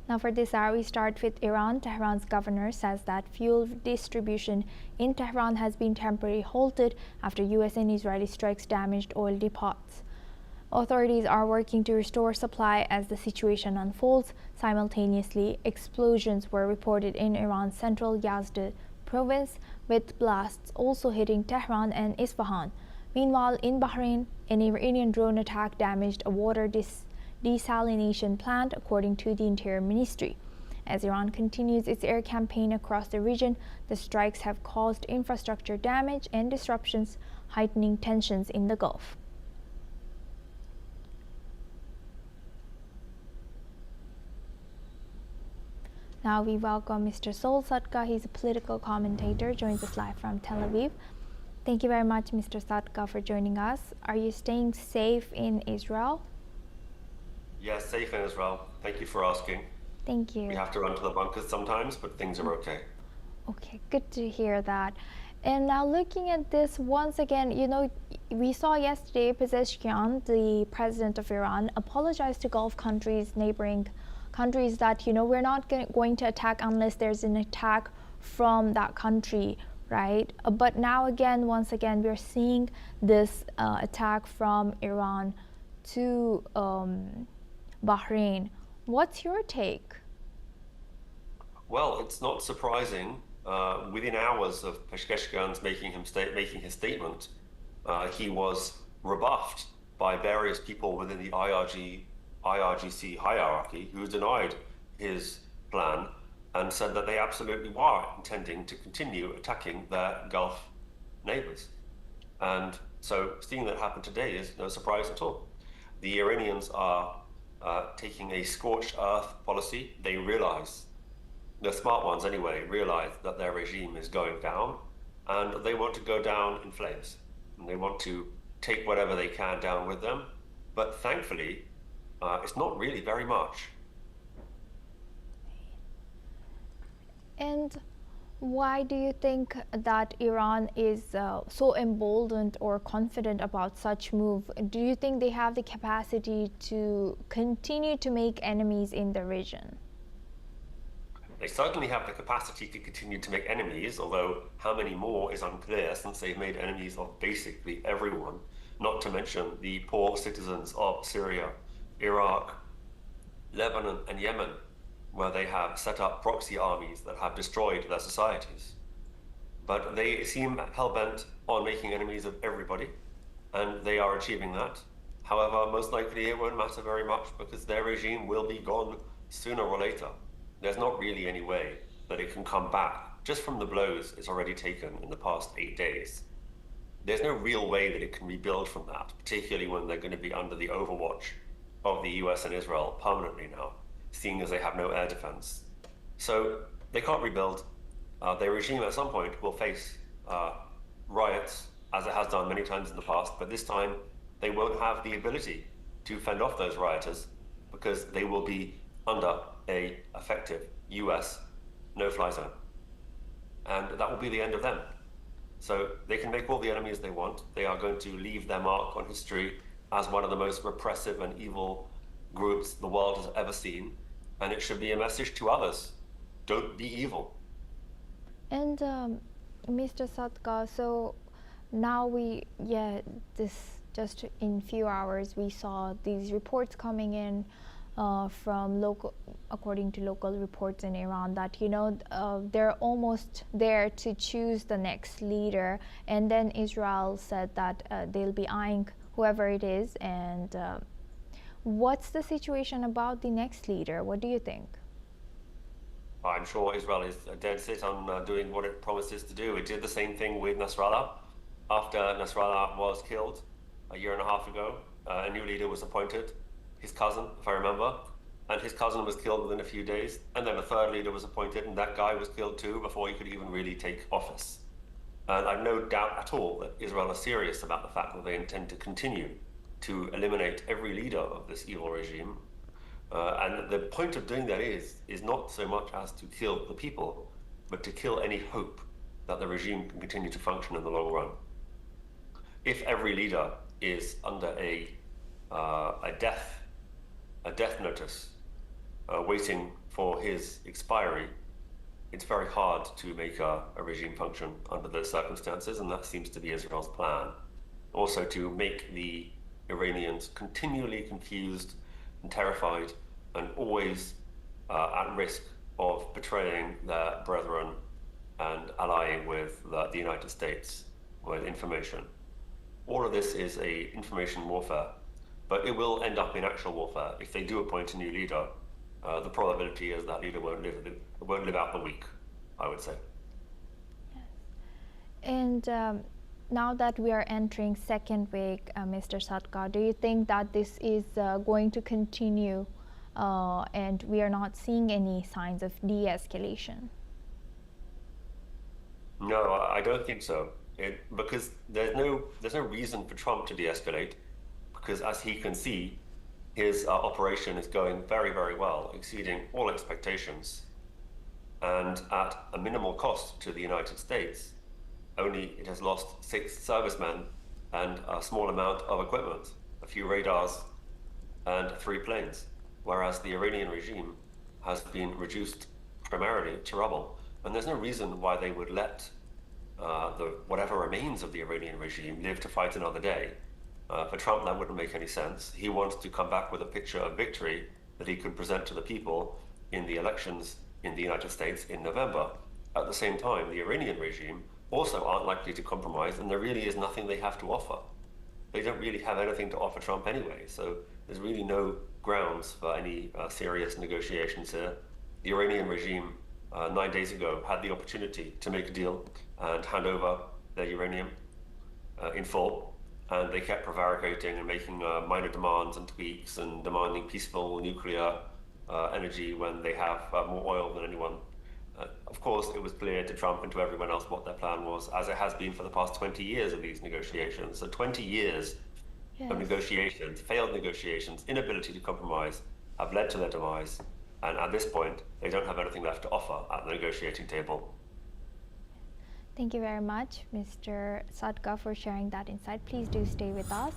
Now for this hour, we start with Iran. Tehran's governor says that fuel distribution in Tehran has been temporarily halted after US and Israeli strikes damaged oil depots. Authorities are working to restore supply as the situation unfolds. Simultaneously, explosions were reported in Iran's central Yazd province, with blasts also hitting Tehran and Isfahan. Meanwhile, in Bahrain, an Iranian drone attack damaged a water desalination plant, according to the Interior Ministry. As Iran continues its air campaign across the region, the strikes have caused infrastructure damage and disruptions, heightening tensions in the Gulf. Now we welcome Mr. Sol Sadka. He's a political commentator, joins us live from Tel Aviv. Thank you very much, Mr. Sadka, for joining us. Are you staying safe in Israel? Yes, safe in Israel. Thank you for asking. Thank you. We have to run to the bunkers sometimes, but things are okay. Okay, good to hear that. And now looking at this once again, we saw yesterday Pezeshkian, the president of Iran, apologize to Gulf countries, neighboring countries, that we're not going to attack unless there's an attack from that country, right? But now again, once again, we're seeing this attack from Iran to Bahrain. What's your take? Well, it's not surprising. Within hours of Pezeshkian's making his statement, he was rebuffed by various people within the IRGC hierarchy who denied his plan and said that they absolutely were intending to continue attacking their Gulf neighbors. And so seeing that happen today is no surprise at all. The Iranians are taking a scorched earth policy. They realize, the smart ones anyway, realize that their regime is going down and they want to go down in flames. And they want to take whatever they can down with them. But thankfully, it's not really very much. And why do you think that Iran is so emboldened or confident about such move? Do you think they have the capacity to continue to make enemies in the region? They certainly have the capacity to continue to make enemies, although how many more is unclear, since they've made enemies of basically everyone, not to mention the poor citizens of Syria, Iraq, Lebanon, and Yemen, where they have set up proxy armies that have destroyed their societies. But they seem hell-bent on making enemies of everybody, and they are achieving that. However, most likely it won't matter very much because their regime will be gone sooner or later. There's not really any way that it can come back just from the blows it's already taken in the past 8 days. There's no real way that it can rebuild from that, particularly when they're going to be under the overwatch of the US and Israel permanently now, seeing as they have no air defense. So they can't rebuild. Their regime at some point will face riots, as it has done many times in the past, but this time they won't have the ability to fend off those rioters because they will be under an effective US no-fly zone. And that will be the end of them. So they can make all the enemies they want. They are going to leave their mark on history as one of the most repressive and evil groups the world has ever seen. And it should be a message to others. Don't be evil. And Mr. Sadka, so now just in few hours, we saw these reports coming in from according to local reports in Iran, that they're almost there to choose the next leader, and then Israel said that they'll be eyeing whoever it is. And what's the situation about the next leader? What do you think? I'm sure Israel is dead set on doing what it promises to do. It did the same thing with Nasrallah. After Nasrallah was killed a year and a half ago, a new leader was appointed, his cousin, if I remember, and his cousin was killed within a few days, and then a third leader was appointed, and that guy was killed too before he could even really take office. And I've no doubt at all that Israel is serious about the fact that they intend to continue to eliminate every leader of this evil regime. And the point of doing that is not so much as to kill the people, but to kill any hope that the regime can continue to function in the long run. If every leader is under a death notice, waiting for his expiry, it's very hard to make a regime function under those circumstances, and that seems to be Israel's plan. Also, to make the Iranians continually confused and terrified and always at risk of betraying their brethren and allying with the United States with information. All of this is information warfare, but it will end up in actual warfare. If they do appoint a new leader, the probability is that leader won't live out the week, I would say. Yes. And now that we are entering second week, Mr. Sadka, do you think that this is going to continue and we are not seeing any signs of de-escalation? No, I don't think so. Because there's no reason for Trump to de-escalate, because as he can see, his operation is going very, very well, exceeding all expectations, and at a minimal cost to the United States. Only it has lost 6 servicemen and a small amount of equipment, a few radars and 3 planes, whereas the Iranian regime has been reduced primarily to rubble. And there's no reason why they would let whatever remains of the Iranian regime live to fight another day. For Trump, that wouldn't make any sense. He wants to come back with a picture of victory that he could present to the people in the elections in the United States in November. At the same time, the Iranian regime also aren't likely to compromise, and there really is nothing they have to offer. They don't really have anything to offer Trump anyway, so there's really no grounds for any serious negotiations here. The Iranian regime 9 days ago had the opportunity to make a deal and hand over their uranium in full, and they kept prevaricating and making minor demands and tweaks and demanding peaceful nuclear energy when they have more oil than anyone. Of course, it was clear to Trump and to everyone else what their plan was, as it has been for the past 20 years of these negotiations. So 20 years of negotiations, failed negotiations, inability to compromise, have led to their demise. And at this point, they don't have anything left to offer at the negotiating table. Thank you very much, Mr. Sadka, for sharing that insight. Please do stay with us.